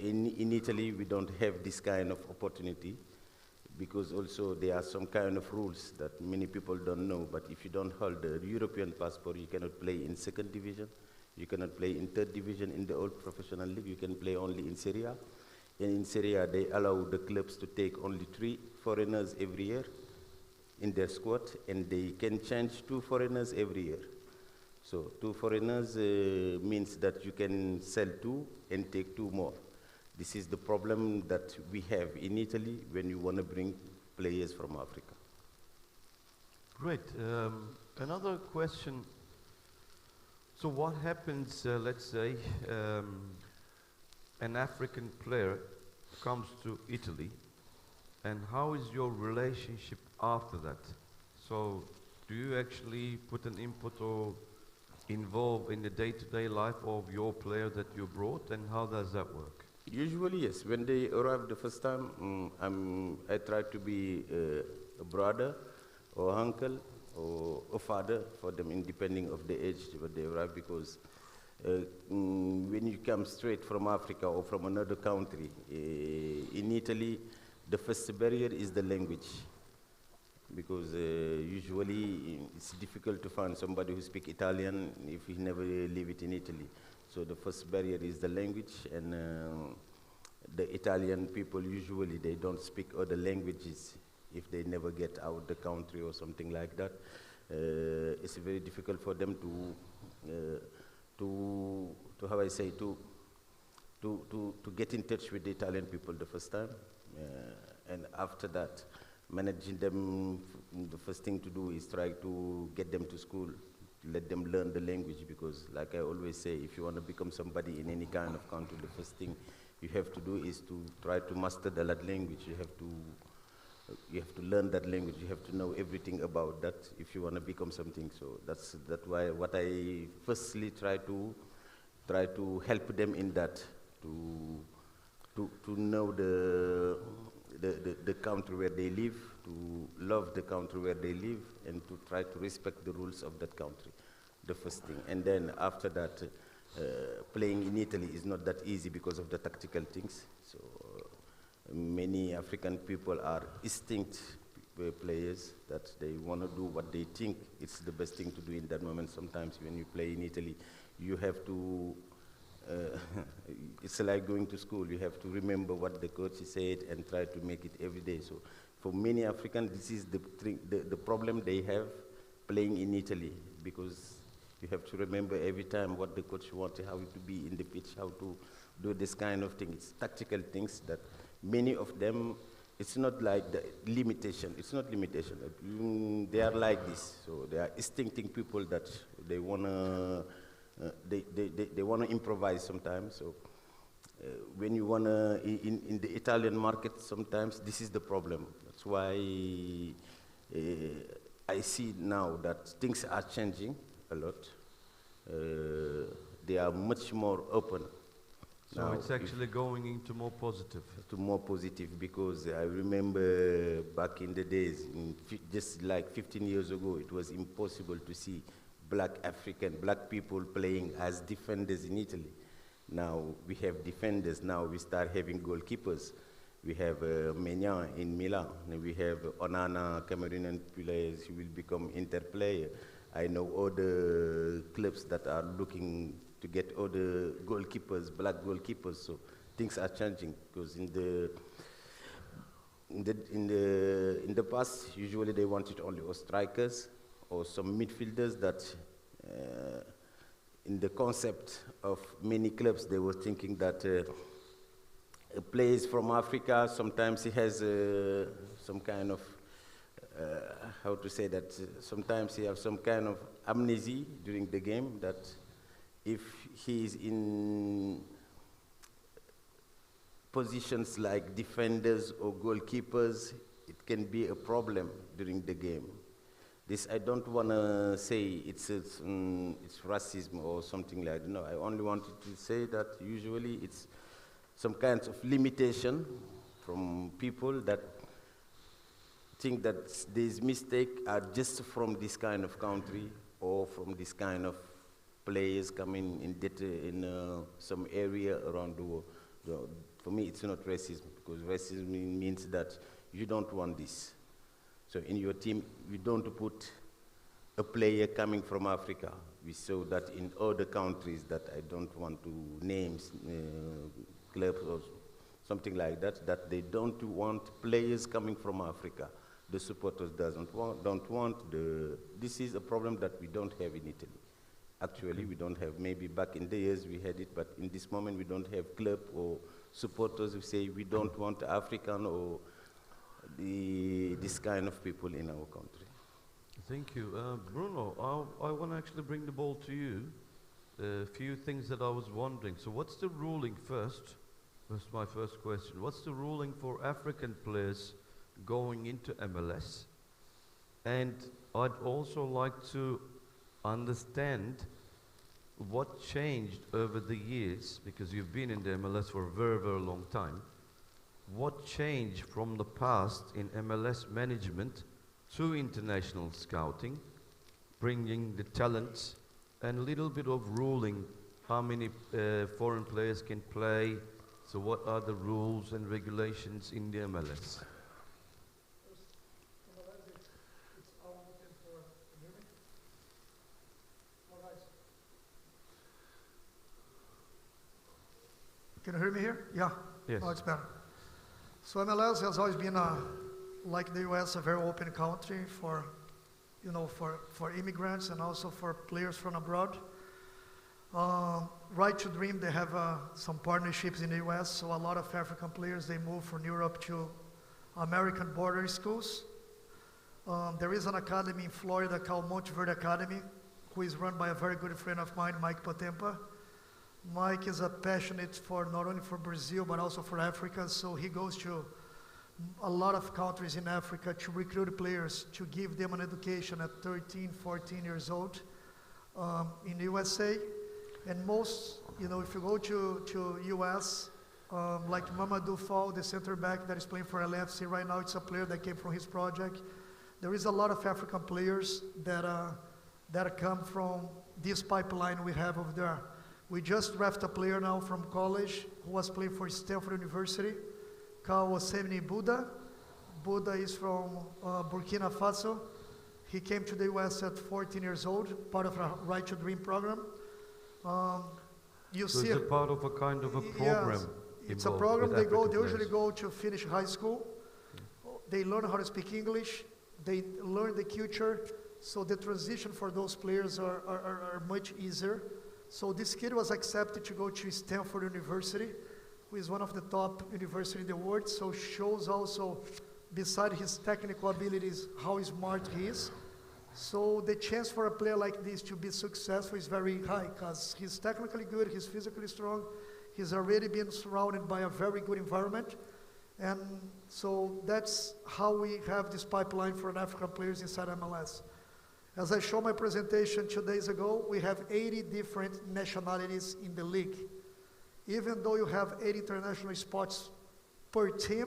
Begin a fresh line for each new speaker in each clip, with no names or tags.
in Italy, we don't have this kind of opportunity because also there are some kind of rules that many people don't know. But if you don't hold the European passport, you cannot play in second division. You cannot play in third division in the old professional league. You can play only in Serie A. And in Serie A, they allow the clubs to take only 3 foreigners every year in their squad, and they can change 2 foreigners every year. So 2 foreigners means that you can sell 2 and take 2 more. This is the problem that we have in Italy when you want to bring players from Africa.
Great. Another question. So what happens, let's say, an African player comes to Italy, and how is your relationship after that? So do you actually put an input or involve in the day-to-day life of your player that you brought, and how does that work?
Usually, yes. When they arrive the first time, I try to be a brother or uncle or a father for them, depending of the age that they arrive, because when you come straight from Africa or from another country, in Italy, the first barrier is the language. Because usually it's difficult to find somebody who speaks Italian if he never lived in Italy. So the first barrier is the language, and the Italian people usually they don't speak other languages if they never get out the country or something like that. It's very difficult for them to how I say, to get in touch with the Italian people the first time. And after that, managing them, the first thing to do is try to get them to school, let them learn the language, because like I always say, if you want to become somebody in any kind of country, the first thing you have to do is to try to master that language. You have to learn that language. You have to know everything about that if you want to become something. So that's why what I firstly try to help them in that, to know the country where they live, to love the country where they live, and to try to respect the rules of that country, the first thing. And then after that, playing in Italy is not that easy because of the tactical things. So many African people are instinct players, that they want to do what they think it's the best thing to do in that moment. Sometimes when you play in Italy, you have to it's like going to school. You have to remember what the coach said and try to make it every day. So for many Africans, this is the problem they have playing in Italy, because you have to remember every time what the coach wanted, how to be in the pitch, how to do this kind of thing. It's tactical things that many of them, it's not like the limitation. It's not limitation. They are like this. So they are instinctive people that they want to they want to improvise sometimes. So when you want to, in the Italian market, sometimes this is the problem. That's why I see now that things are changing a lot. They are much more open.
So now it's actually going into more positive.
To more positive, because I remember back in the days, just like 15 years ago, it was impossible to see black people playing as defenders in Italy. Now we have defenders. Now we start having goalkeepers. We have Maignan in Milan. And we have Onana, Cameroonian players who will become Inter player. I know other clubs that are looking to get other goalkeepers, black goalkeepers. So things are changing, because in the past, usually they wanted only strikers or some midfielders that, in the concept of many clubs, they were thinking that players from Africa, sometimes he has some kind of, how to say that, sometimes he has some kind of amnesia during the game, that if he is in positions like defenders or goalkeepers, it can be a problem during the game. This, I don't want to say it's racism or something like that. No, I only wanted to say that usually it's some kinds of limitation from people that think that these mistakes are just from this kind of country or from this kind of players coming in some area around the world. For me, it's not racism, because racism means that you don't want this. So in your team, you don't put a player coming from Africa. We saw that in other countries that I don't want to name, clubs or something like that, that they don't want players coming from Africa. The supporters don't want. This is a problem that we don't have in Italy. Actually, we don't have. Maybe back in the years we had it, but in this moment we don't have club or supporters who say we don't want African or this kind of people in our country.
Thank you. Bruno, I want to actually bring the ball to you. A few things that I was wondering. So what's the ruling first? That's my first question. What's the ruling for African players going into MLS? And I'd also like to understand what changed over the years, because you've been in the MLS for a very, very long time. What changed from the past in MLS management to international scouting, bringing the talents, and a little bit of ruling, how many foreign players can play, so what are the rules and regulations in the MLS?
Can you hear me here? Yeah.
Yes.
Oh, it's better. So MLS has always been, like the US, a very open country for, for immigrants and also for players from abroad. Right to Dream, they have some partnerships in the US, so a lot of African players, they move from Europe to American border schools. There is an academy in Florida called Monteverde Academy, who is run by a very good friend of mine, Mike Potempa. Mike is a passionate for not only for Brazil, but also for Africa, so he goes to a lot of countries in Africa to recruit players, to give them an education at 13, 14 years old in the USA. And most, if you go to US, like Mamadou Fall, the center back that is playing for LFC right now, it's a player that came from his project. There is a lot of African players that come from this pipeline we have over there. We just drafted a player now from college who was playing for Stanford University, called Osemini Buddha. Buddha is from Burkina Faso. He came to the US at 14 years old, part of a Right to Dream program.
So it's a part of a kind of a program.
Yes, it's a program. They usually go to finish high school. They learn how to speak English. They learn the culture. So the transition for those players are much easier. So this kid was accepted to go to Stanford University, who is one of the top universities in the world. So shows also, beside his technical abilities, how smart he is. So the chance for a player like this to be successful is very high, because he's technically good, he's physically strong, he's already been surrounded by a very good environment. And so that's how we have this pipeline for African players inside MLS. As I showed my presentation 2 days ago, we have 80 different nationalities in the league. Even though you have 80 international spots per team,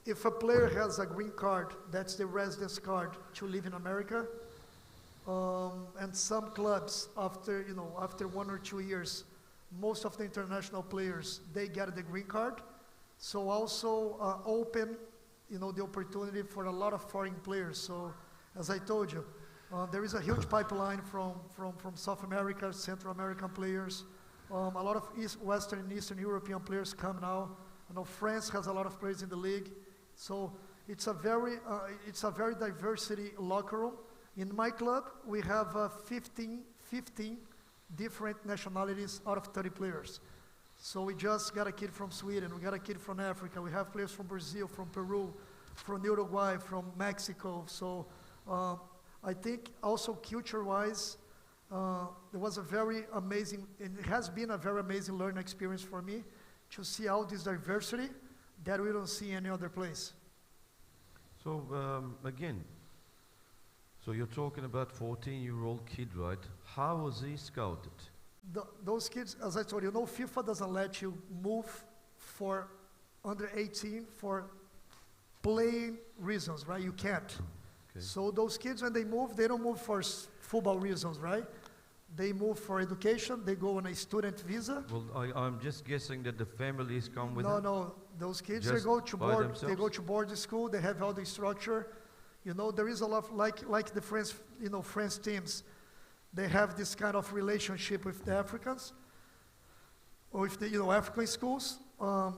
if a player has a green card, that's the residence card to live in America, and some clubs, after 1 or 2 years, most of the international players, they get the green card. So also open, the opportunity for a lot of foreign players. So as I told you, there is a huge pipeline from South America, Central American players. A lot of Western and Eastern European players come now. I know France has a lot of players in the league. So it's a very diversity locker room. In my club, we have 15 different nationalities out of 30 players. So we just got a kid from Sweden, we got a kid from Africa, we have players from Brazil, from Peru, from Uruguay, from Mexico. So I think also culture-wise, it was a very amazing, and it has been a very amazing learning experience for me to see all this diversity that we don't see any other place.
So again, so you're talking about 14-year-old kid, right? How was he scouted?
Those kids, as I told you, FIFA doesn't let you move for under 18 for playing reasons, right? You can't. Okay. So those kids, when they move, they don't move for football reasons, right? They move for education. They go on a student visa.
Well, I'm just guessing that the families come with them.
No, those kids,
Just
they go to
by
board. They
themselves?
go to boarding school. They have all the structure. You know, there is a lot like the French, French teams. They have this kind of relationship with the Africans, or with the African schools.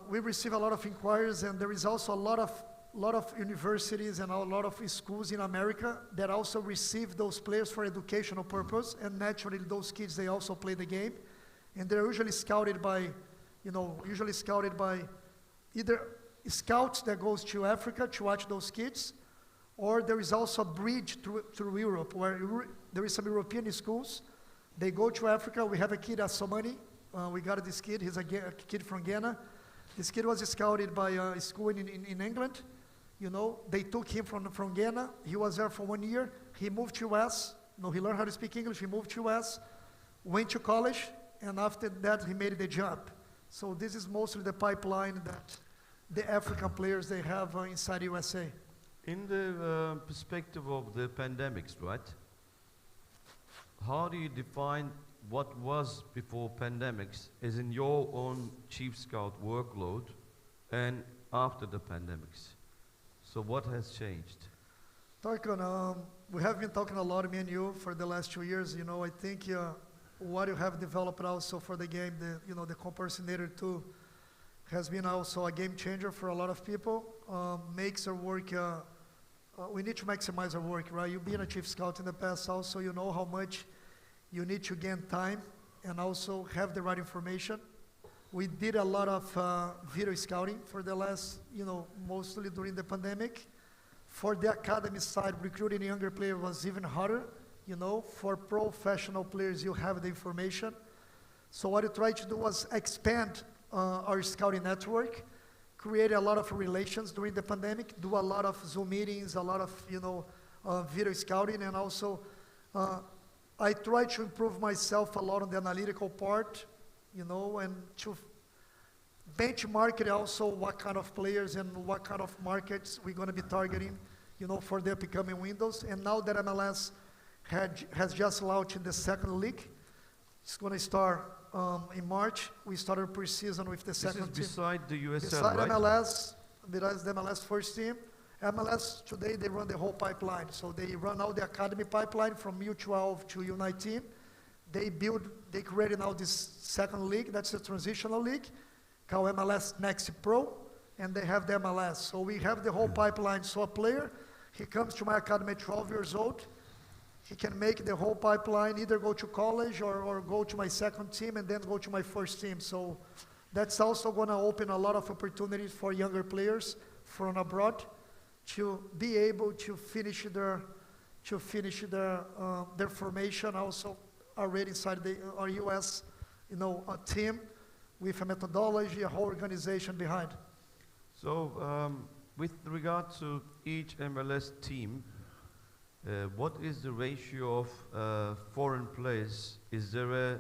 We receive a lot of inquiries, and there is also a lot of universities and a lot of schools in America that also receive those players for educational purpose. And naturally, those kids, they also play the game, and they're usually scouted by, either scouts that goes to Africa to watch those kids, or there is also a bridge through Europe where there is some European schools. They go to Africa. We have a kid, Asomani. We got this kid. He's a kid from Ghana. This kid was scouted by a school in England. They took him from Ghana. He was there for 1 year. He moved to US. He learned how to speak English. He moved to US, went to college, and after that, he made the jump. So this is mostly the pipeline that the African players, they have inside USA.
In the perspective of the pandemics, right? How do you define what was before pandemics as in your own chief scout workload and after the pandemics? So what has changed?
Tarkan, we have been talking a lot, me and you, for the last 2 years. I think what you have developed also for the game, the Compersonator 2, has been also a game changer for a lot of people. Makes our work, we need to maximize our work, right? You've been a chief scout in the past also, you know how much you need to gain time and also have the right information. We did a lot of video scouting for the last, mostly during the pandemic. For the academy side, recruiting younger players was even harder. For professional players, you have the information. So what we tried to do was expand our scouting network, create a lot of relations during the pandemic, do a lot of Zoom meetings, a lot of, video scouting, and also I try to improve myself a lot on the analytical part, and to benchmark it also what kind of players and what kind of markets we're going to be targeting, for the upcoming windows. And now that MLS has just launched the second league, it's going to start in March. We started pre-season with the second team.
This is beside the USL,
beside
right?
MLS, besides the MLS first team. MLS, today, they run the whole pipeline. So they run out the academy pipeline from U12 to U19. They created now this second league, that's the transitional league, called MLS Next Pro, and they have the MLS. So we have the whole pipeline. So a player, he comes to my academy at 12 years old, he can make the whole pipeline, either go to college or go to my second team and then go to my first team. So that's also going to open a lot of opportunities for younger players from abroad to be able to finish their formation also already inside our US, a team with a methodology, a whole organization behind.
So with regard to each MLS team, what is the ratio of foreign players? Is there a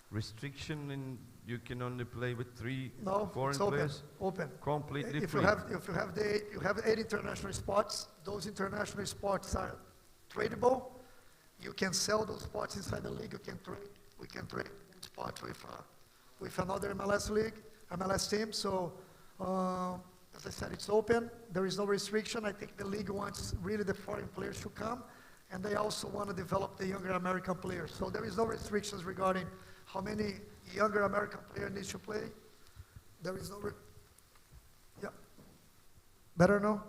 restriction in you can only play with 3 foreign players?
Open.
Completely
If
free.
you have 8 international spots, those international spots are tradable. You can sell those spots inside the league. You can trade. We can trade spots with another MLS team. So as I said, it's open. There is no restriction. I think the league wants really the foreign players to come, and they also want to develop the younger American players. So there is no restrictions regarding how many younger American players need to play. There is no, better now?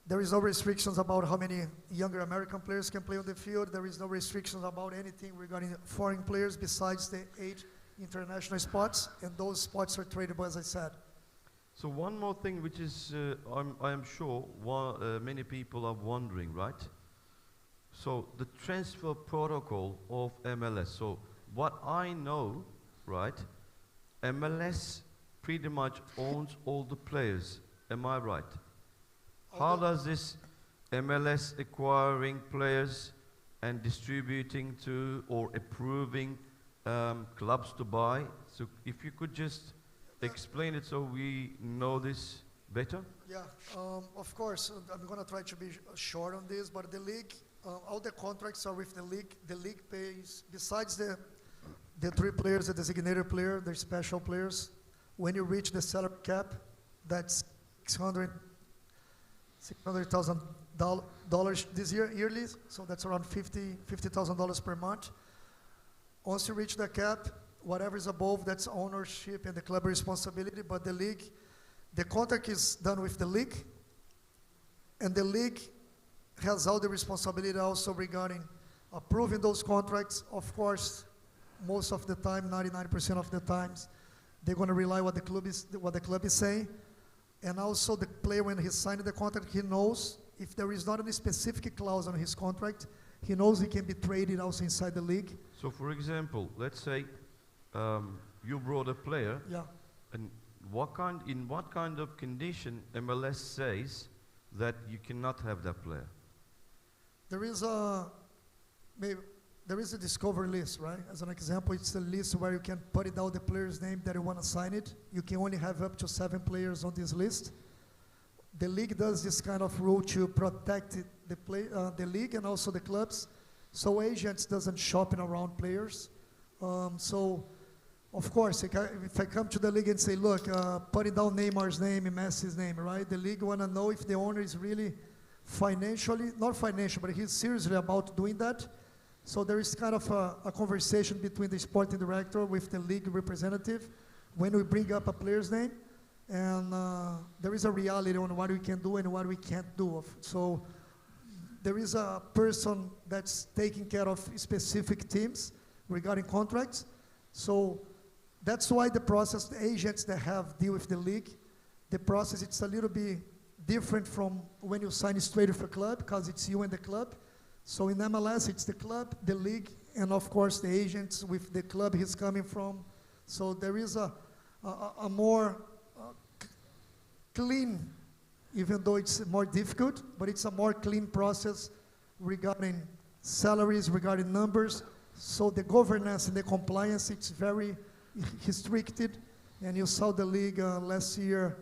There is no restrictions about how many younger American players can play on the field. There is no restrictions about anything regarding foreign players besides the 8 international spots, and those spots are tradable, as I said.
So one more thing, which is, I am sure many people are wondering, right? So the transfer protocol of MLS. So what I know, right, MLS pretty much owns all the players. Am I right? How does this MLS acquiring players and distributing to or approving clubs to buy? So if you could just explain it so we know this better.
Yeah, of course, I'm going to try to be short on this, but the league, all the contracts are with the league. The league pays, besides The 3 players, the designated player, the special players, when you reach the salary cap, that's $600,000 this year, yearly, so that's around $50,000 per month. Once you reach the cap, whatever is above, that's ownership and the club responsibility, but the league, the contract is done with the league, and the league has all the responsibility also regarding approving those contracts. Of course, most of the time, 99% of the times, they're going to rely what the club is saying. And also the player, when he's signing the contract, he knows if there is not any specific clause on his contract, he knows he can be traded also inside the league.
So for example, let's say you brought a player,
Yeah.
and in what kind of condition MLS says that you cannot have that player?
There is a discovery list, right? As an example, it's a list where you can put it down the player's name that you want to sign it. You can only have up to 7 players on this list. The league does this kind of rule to protect the league and also the clubs, so agents doesn't shopping around players. So, of course, if I come to the league and say, look, putting down Neymar's name and Messi's name, right? The league want to know if the owner is really not financial, but he's seriously about doing that. So there is kind of a conversation between the sporting director with the league representative when we bring up a player's name, and there is a reality on what we can do and what we can't do. So there is a person that's taking care of specific teams regarding contracts. So that's why the process, the agents that deal with the league, the process, it's a little bit different from when you sign straight with a club, because it's you and the club. So in MLS, it's the club, the league, and of course the agents with the club he's coming from. So there is a more clean, even though it's more difficult, but it's a more clean process regarding salaries, regarding numbers. So the governance and the compliance, it's very restricted. And you saw the league last year,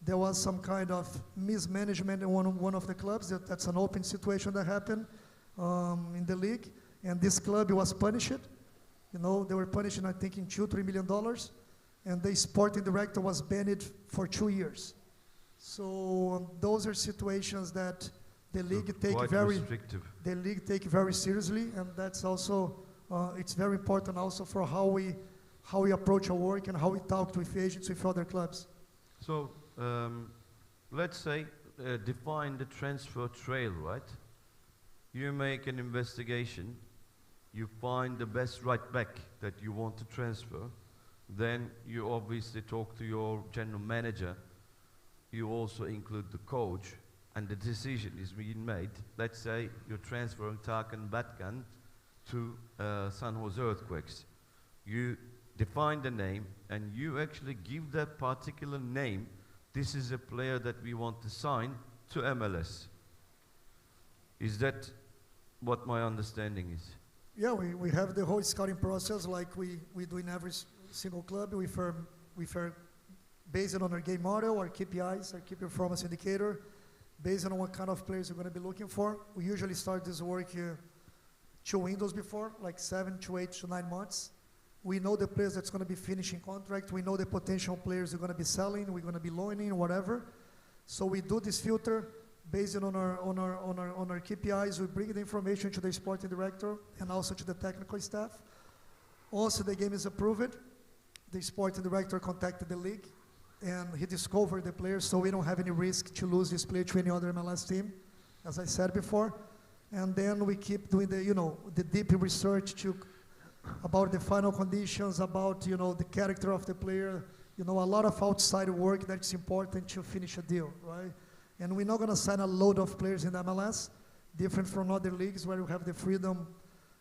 there was some kind of mismanagement in one of the clubs. That's an open situation that happened in the league. And this club was punished. You know, they were punished, I think, in $2-3 million. And the sporting director was banned for 2 years. So those are situations that the league take very seriously, and that's also it's very important also for how we approach our work and how we talk with agents with other clubs.
So let's say define the transfer trail, right? You make an investigation, you find the best right back that you want to transfer, then you obviously talk to your general manager. You also include the coach, and the decision is being made. Let's say you're transferring Tarkan BATGÜN to San Jose Earthquakes. You define the name, and you actually give that particular name. This is a player that we want to sign to MLS. Is that what my understanding is?
Yeah, we have the whole scouting process like we do in every single club. We based on our game model, our KPIs, our key performance indicator, based on what kind of players we're going to be looking for. We usually start this work 2 windows before, like 7 to 8 to 9 months. We know the players that's going to be finishing contract. We know the potential players we're going to be selling, we're going to be loaning, whatever. So we do this filter based on our KPIs. We bring the information to the sporting director and also to the technical staff. Also, the game is approved. The sporting director contacted the league, and he discovered the players, so we don't have any risk to lose this player to any other MLS team, as I said before. And then we keep doing the deep research about the final conditions, about the character of the player, a lot of outside work that's important to finish a deal, right? And we're not going to sign a load of players in the MLS, different from other leagues where you have the freedom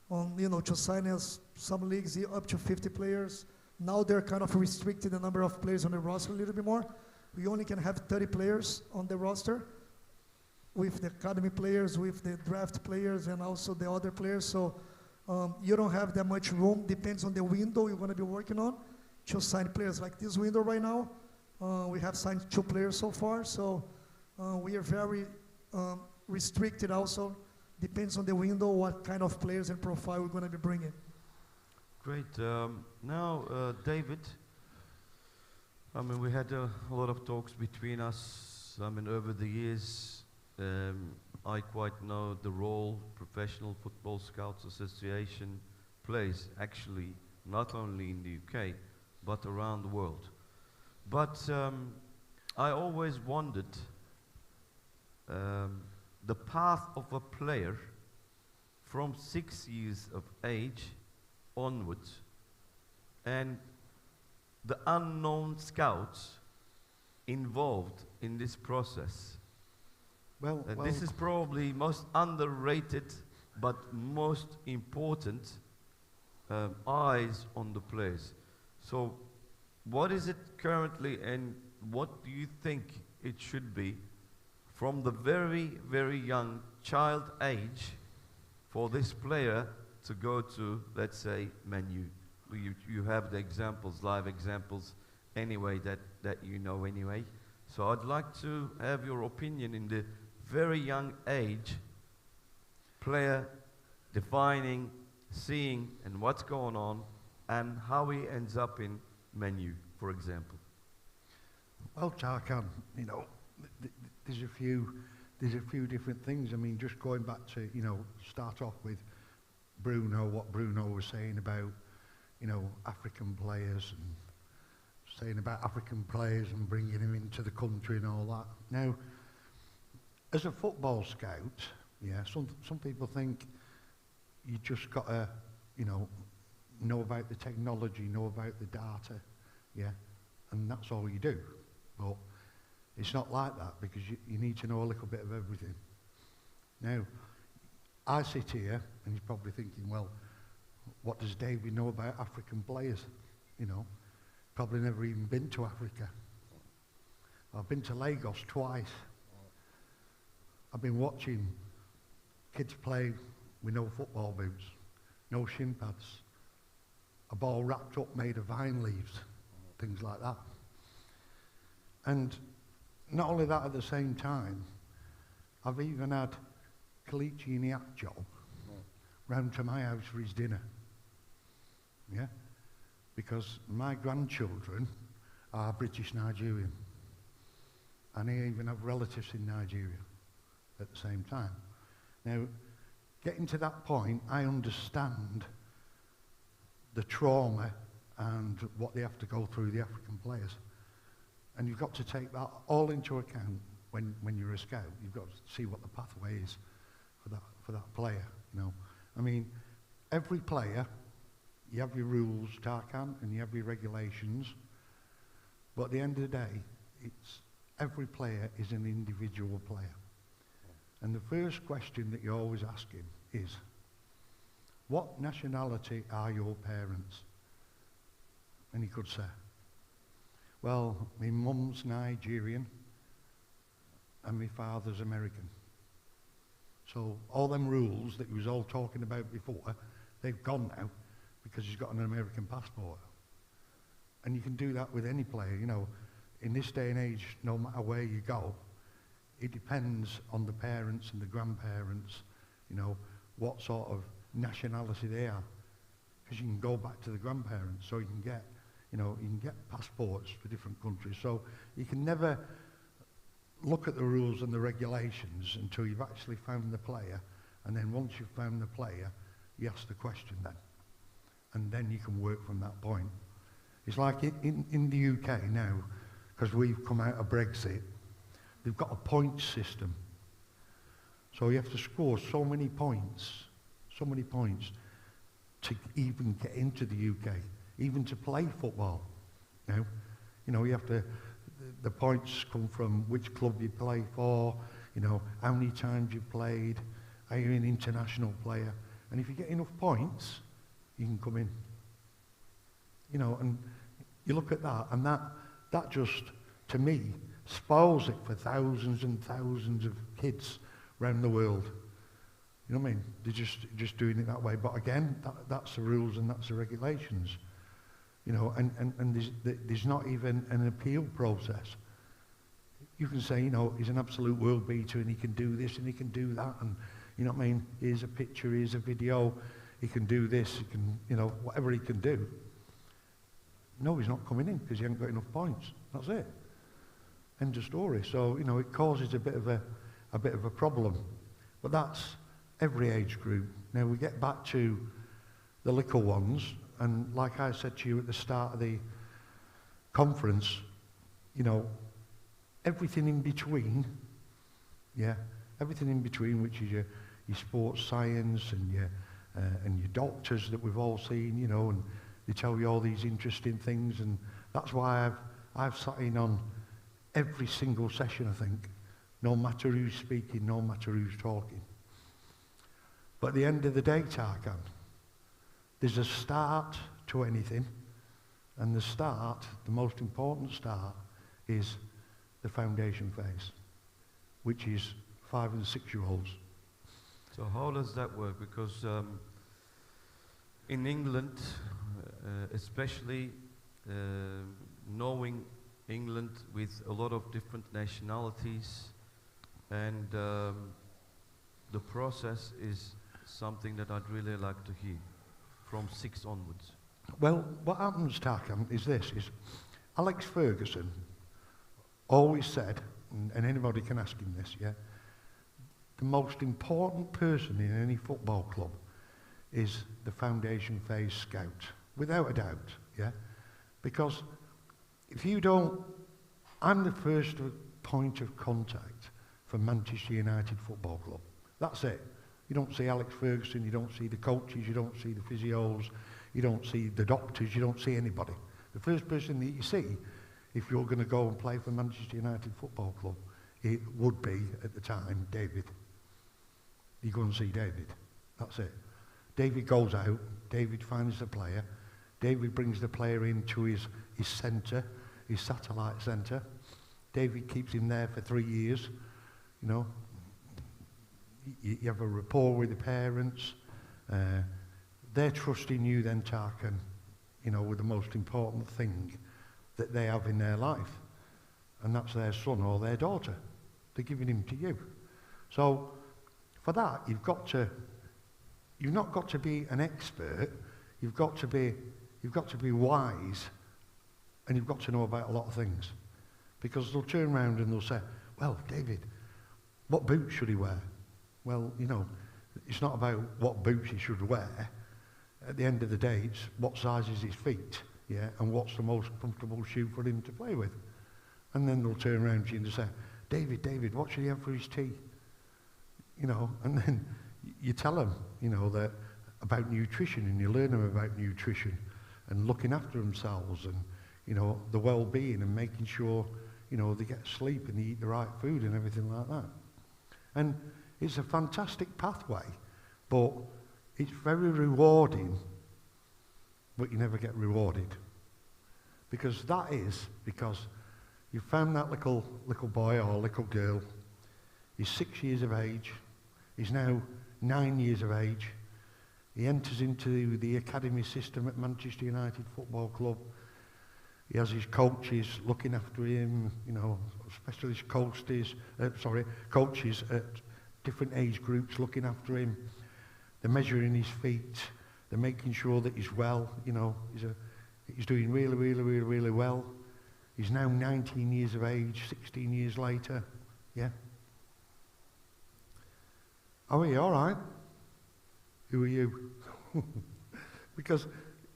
to sign as some leagues up to 50 players. Now they're kind of restricted the number of players on the roster a little bit more. We only can have 30 players on the roster, with the academy players, with the draft players, and also the other players. So you don't have that much room, depends on the window you're going to be working on, to sign players. Like this window right now, we have signed 2 players so far. So we are very restricted also. Depends on the window, what kind of players and profile we're going to be bringing.
Great. Now, David, I mean, we had a lot of talks between us. I mean, over the years, I quite know the role Professional Football Scouts Association plays, actually, not only in the UK, but around the world. But I always wondered the path of a player from 6 years of age onwards, and the unknown scouts involved in this process.
Well,
This is probably most underrated but most important eyes on the players. So what is it currently, and what do you think it should be from the very, very young child age for this player to go to, let's say, Man U? You have the examples, live examples, anyway, that you know anyway. So I'd like to have your opinion in the very young age, player defining, seeing, and what's going on, and how he ends up in Man U, for example.
Well, Tarkan, you know, there's a few different things. I mean, just going back to, you know, start off with Bruno, what Bruno was saying about, you know, African players, and saying about African players and bringing them into the country and all that. Now, as a football scout, yeah, some people think you just got to, you know about the technology, know about the data, yeah, and that's all you do. But it's not like that, because you need to know a little bit of everything. Now, I sit here, and you're probably thinking, well, what does David know about African players? You know, probably never even been to Africa. I've been to Lagos twice. I've been watching kids play with no football boots, no shin pads, a ball wrapped up made of vine leaves, things like that. And not only that, at the same time, I've even had Kelechi Iheanacho round to my house for his dinner. Yeah? Because my grandchildren are British Nigerian. And I even have relatives in Nigeria at the same time. Now, getting to that point, I understand the trauma and what they have to go through, the African players. And you've got to take that all into account when you're a scout. You've got to see what the pathway is for that player, you know. I mean, every player, you have your rules, Tarkan, and you have your regulations, but at the end of the day, every player is an individual player. And the first question that you always ask him is, what nationality are your parents? And he could say, well, my mum's Nigerian and my father's American. So all them rules that he was all talking about before, they've gone now because he's got an American passport. And you can do that with any player, you know. In this day and age, no matter where you go, it depends on the parents and the grandparents, you know, what sort of nationality they are. Because you can go back to the grandparents, so you can get, you know, you can get passports for different countries. So you can never look at the rules and the regulations until you've actually found the player. And then once you've found the player, you ask the question then. And then you can work from that point. It's like in the UK now, because we've come out of Brexit, they've got a points system. So you have to score so many points to even get into the UK, even to play football. You know, you have to, the points come from which club you play for, you know, how many times you've played, are you an international player? And if you get enough points, you can come in. You know, and you look at that, and that just, to me, spoils it for thousands and thousands of kids around the world. You know what I mean? They're just doing it that way. But again, that's the rules and that's the regulations. You know, and there's not even an appeal process. You can say, you know, he's an absolute world beater and he can do this and he can do that, and you know what I mean? Here's a picture, here's a video, he can do this, he can, you know, whatever he can do. No, he's not coming in because he hasn't got enough points. That's it. End of story. So, you know, it causes a bit of a problem. But that's every age group. Now we get back to the little ones, and like I said to you at the start of the conference, you know, everything in between, yeah, everything in between, which is your sports science and your doctors that we've all seen, you know, and they tell you all these interesting things, and that's why I've sat in on every single session, I think, no matter who's speaking, no matter who's talking. But at the end of the day, Tarkan, there's a start to anything, and the start, the most important start, is the foundation phase, which is 5 and 6 year olds.
So how does that work? Because in England, especially knowing England with a lot of different nationalities, and the process is something that I'd really like to hear from 6 onwards.
Well, what happens, Tarkan, is this, is Alex Ferguson always said, and anybody can ask him this, yeah, the most important person in any football club is the foundation phase scout, without a doubt, yeah? Because if you don't, I'm the first point of contact for Manchester United Football Club. That's it. You don't see Alex Ferguson, you don't see the coaches, you don't see the physios, you don't see the doctors, you don't see anybody. The first person that you see, if you're going to go and play for Manchester United Football Club, it would be, at the time, David. You go and see David. That's it. David goes out, David finds the player, David brings the player into his centre, his satellite centre. David keeps him there for 3 years, you know. You have a rapport with the parents. They're trusting you then, Tarkan, you know, with the most important thing that they have in their life. And that's their son or their daughter. They're giving him to you. So, for that, you've not got to be an expert, you've got to be wise, and you've got to know about a lot of things. Because they'll turn around and they'll say, well, David, what boots should he wear? Well, you know, it's not about what boots he should wear. At the end of the day, it's what size is his feet, yeah, and what's the most comfortable shoe for him to play with. And then they'll turn around to you and say, David, what should he have for his tea? You know, and then you tell them, you know, that about nutrition, and you learn them about nutrition and looking after themselves, and, you know, the well-being, and making sure, you know, they get sleep and they eat the right food and everything like that. And it's a fantastic pathway, but it's very rewarding, but you never get rewarded. Because you found that little boy or little girl. He's 6 years of age. He's now 9 years of age. He enters into the academy system at Manchester United Football Club. He has his coaches looking after him, you know, specialist coaches at different age groups looking after him. They're measuring his feet. They're making sure that he's well, you know. He's doing really, really, really, really well. He's now 19 years of age, 16 years later, yeah. Oh, are you all right? Who are you? Because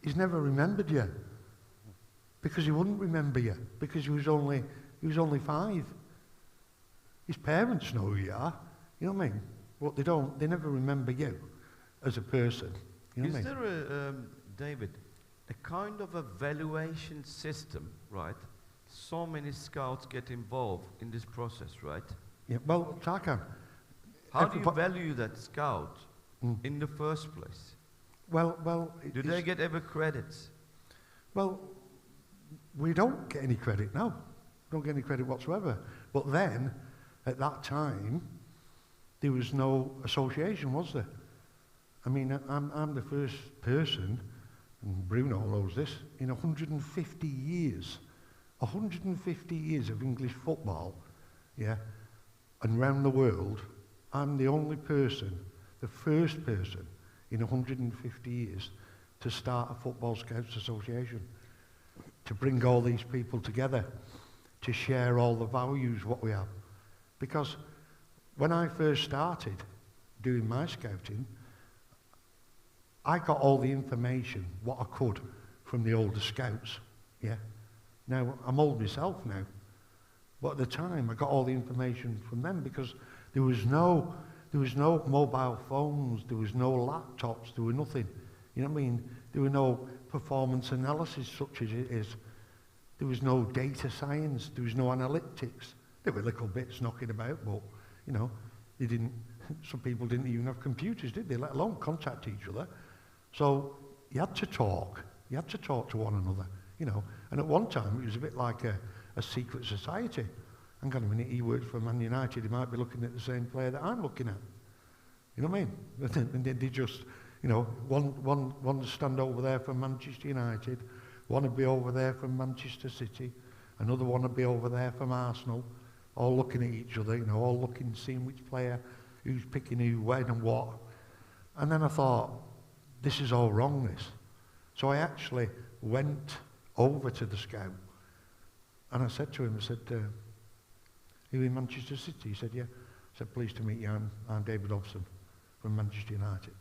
he's never remembered you. Because he wouldn't remember you. Because he was only 5. His parents know who you are. You know what I mean? But they never remember you as a person. You know what I mean?
Is there David, a kind of evaluation system, right? So many scouts get involved in this process, right?
Yeah, well, Tarkan.
How do you value that scout in the first place?
Well,
do they get ever credits?
Well, we don't get any credit, no. Don't get any credit whatsoever. But then, at that time, there was no association, was there? I mean, I'm the first person, and Bruno knows this, in 150 years, 150 years of English football, yeah, and round the world, I'm the only person, the first person in 150 years to start a Football Scouts Association, to bring all these people together, to share all the values what we have. Because when I first started doing my scouting, I got all the information, what I could, from the older scouts, yeah. Now, I'm old myself now, but at the time I got all the information from them because there was no mobile phones, there was no laptops, there was nothing. You know what I mean? There were no performance analysis such as it is. There was no data science, there was no analytics. There were little bits knocking about, but, you know, some people didn't even have computers, did they? Let alone contact each other. So you had to talk to one another, you know. And at one time it was a bit like a secret society. Hang on a minute, he works for Man United, he might be looking at the same player that I'm looking at. You know what I mean? And they just, you know, one would stand over there for Manchester United, one would be over there from Manchester City, another one would be over there from Arsenal, all looking at each other, you know, all looking, seeing which player, who's picking who, when and what. And then I thought, this is all wrong, this. So I actually went over to the scout and I said to him, I said, are you in Manchester City? He said, yeah. I said, pleased to meet you, I'm David Hobson from Manchester United.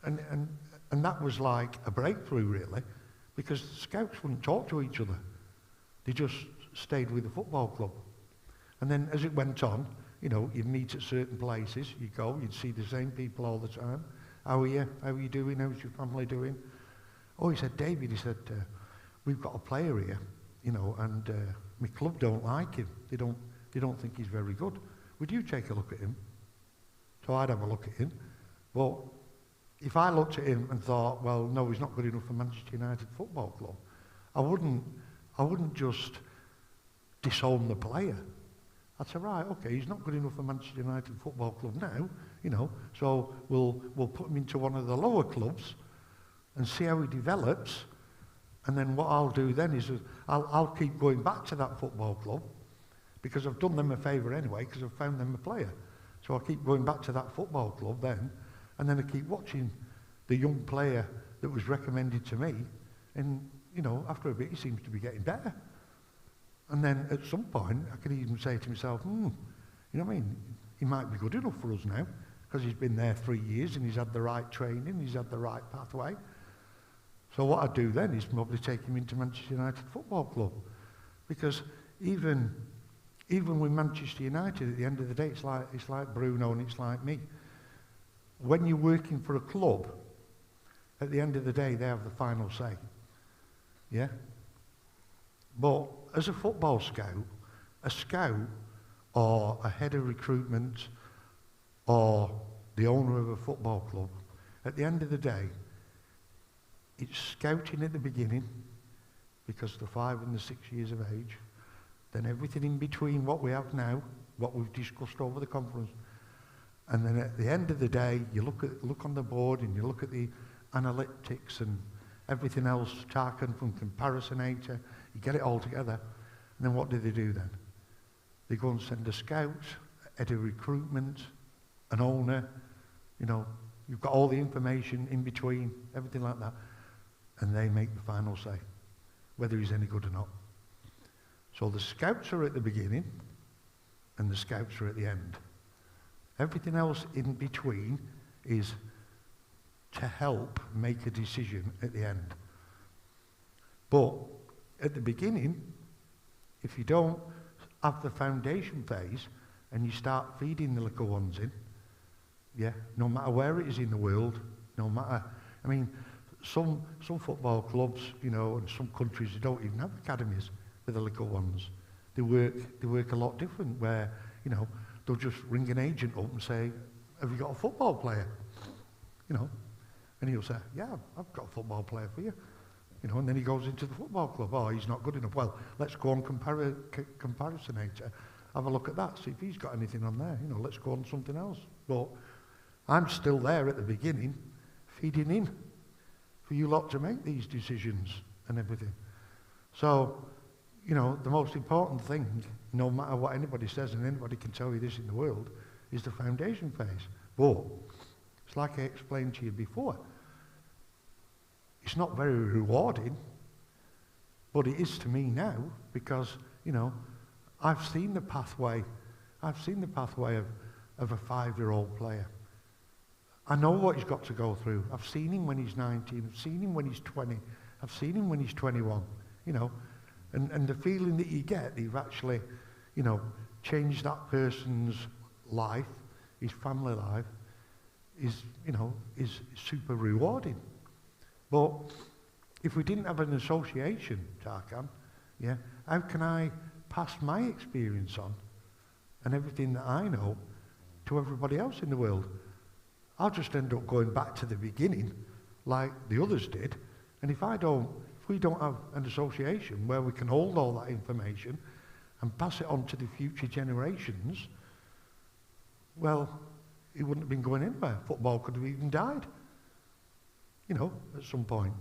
And that was like a breakthrough, really, because scouts wouldn't talk to each other. They just stayed with the football club. And then as it went on, you know, you'd meet at certain places, you'd go, you'd see the same people all the time. How are you? How are you doing? How's your family doing? Oh, he said, David, he said, we've got a player here, you know, and my club don't like him. They don't think he's very good. Would you take a look at him? So I'd have a look at him. Well, if I looked at him and thought, well, no, he's not good enough for Manchester United Football Club, I wouldn't just disown the player. I'd say, right, okay, he's not good enough for Manchester United Football Club now, you know, so we'll put him into one of the lower clubs and see how he develops. And then what I'll do then is I'll keep going back to that football club because I've done them a favour anyway because I've found them a player. So I'll keep going back to that football club then, and then I keep watching the young player that was recommended to me, and, you know, after a bit he seems to be getting better. And then at some point I can even say to myself, you know what I mean, he might be good enough for us now because he's been there 3 years and he's had the right training, he's had the right pathway. So what I do then is probably take him into Manchester United Football Club, because even with Manchester United, at the end of the day, it's like Bruno and it's like me. When you're working for a club, at the end of the day, they have the final say. Yeah? But as a football scout, a scout or a head of recruitment or the owner of a football club, at the end of the day, it's scouting at the beginning, because they're 5 and 6 years of age, then everything in between what we have now, what we've discussed over the conference, and then at the end of the day, you look on the board and you look at the analytics and everything else, Tarkan from Comparisinator, you get it all together, and then what do they do then? They go and send a scout, head of recruitment, an owner, you know, you've got all the information in between, everything like that, and they make the final say, whether he's any good or not. So the scouts are at the beginning, and the scouts are at the end. Everything else in between is to help make a decision at the end. But at the beginning, if you don't have the foundation phase, and you start feeding the little ones in, yeah, no matter where it is in the world, no matter, I mean, some football clubs, you know, and some countries, they don't even have academies for the little ones. They work a lot different, where, you know, they'll just ring an agent up and say, have you got a football player? You know, and he'll say, yeah, I've got a football player for you. You know, and then he goes into the football club. Oh, he's not good enough. Well, let's go on Comparisinator, have a look at that, see if he's got anything on there. You know, let's go on something else. But I'm still there at the beginning, feeding in for you lot to make these decisions and everything. So, you know, the most important thing, no matter what anybody says, and anybody can tell you this in the world, is the foundation phase. But it's like I explained to you before. It's not very rewarding, but it is to me now, because, you know, I've seen the pathway of a 5-year-old player. I know what he's got to go through. I've seen him when he's 19, I've seen him when he's 20, I've seen him when he's 21, you know, and the feeling that you get, you've actually, you know, changed that person's life, his family life, is, you know, is super rewarding. But if we didn't have an association, Tarkan, yeah, how can I pass my experience on and everything that I know to everybody else in the world? I'll just end up going back to the beginning like the others did. And if we don't have an association where we can hold all that information and pass it on to the future generations, well, it wouldn't have been going anywhere. Football could have even died, you know, at some point.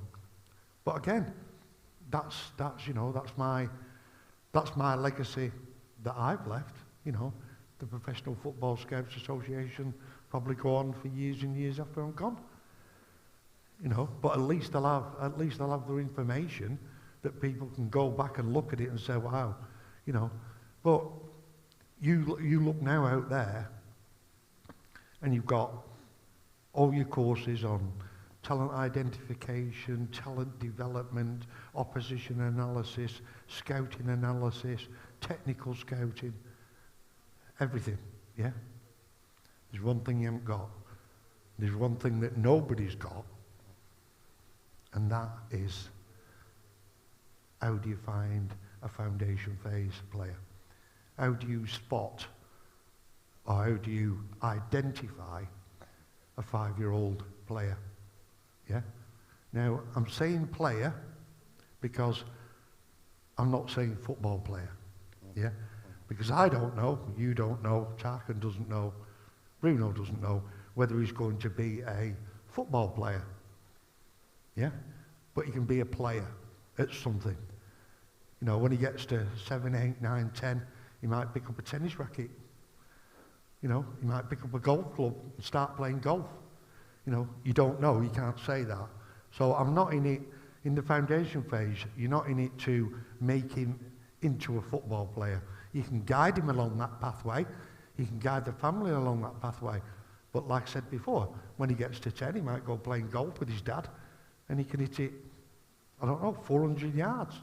But again, that's my legacy that I've left, you know. The Professional Football Scouts Association probably go on for years and years after I'm gone. You know, but at least I'll have the information that people can go back and look at it and say, wow, you know. But you look now out there, and you've got all your courses on talent identification, talent development, opposition analysis, scouting analysis, technical scouting, everything, yeah? There's one thing you haven't got. There's one thing that nobody's got, and that is, how do you find a foundation phase player? How do you spot, or how do you identify a 5-year-old player? Yeah? Now, I'm saying player because I'm not saying football player. Yeah? Because I don't know, you don't know, Tarkan doesn't know, Bruno doesn't know whether he's going to be a football player. Yeah? But he can be a player at something. You know, when he gets to 7, 8, 9, 10, he might pick up a tennis racket. You know, he might pick up a golf club and start playing golf. You know, you don't know, you can't say that. So I'm not in it, in the foundation phase, you're not in it to make him into a football player. You can guide him along that pathway, you can guide the family along that pathway. But like I said before, when he gets to 10, he might go playing golf with his dad, and he can hit it, I don't know, 400 yards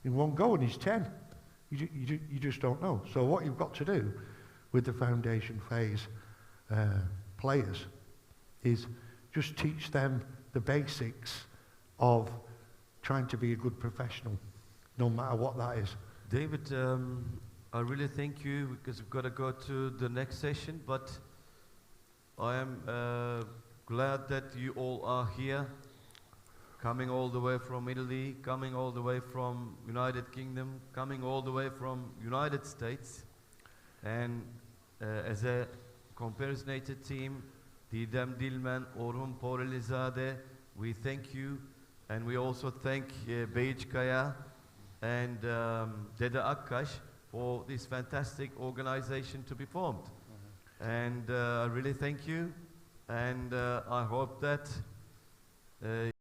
in one go, and he's 10. You just don't know. So what you've got to do with the foundation phase players is just teach them the basics of trying to be a good professional, no matter what that is.
David, I really thank you, because we've got to go to the next session, but I am glad that you all are here, coming all the way from Italy, coming all the way from United Kingdom, coming all the way from United States, and as a comparisinated team, Didem Dilmen, Orhun Porelizade, we thank you, and we also thank Beyçkaya and Dede Akkaş for this fantastic organization to be formed. And I really thank you, and I hope that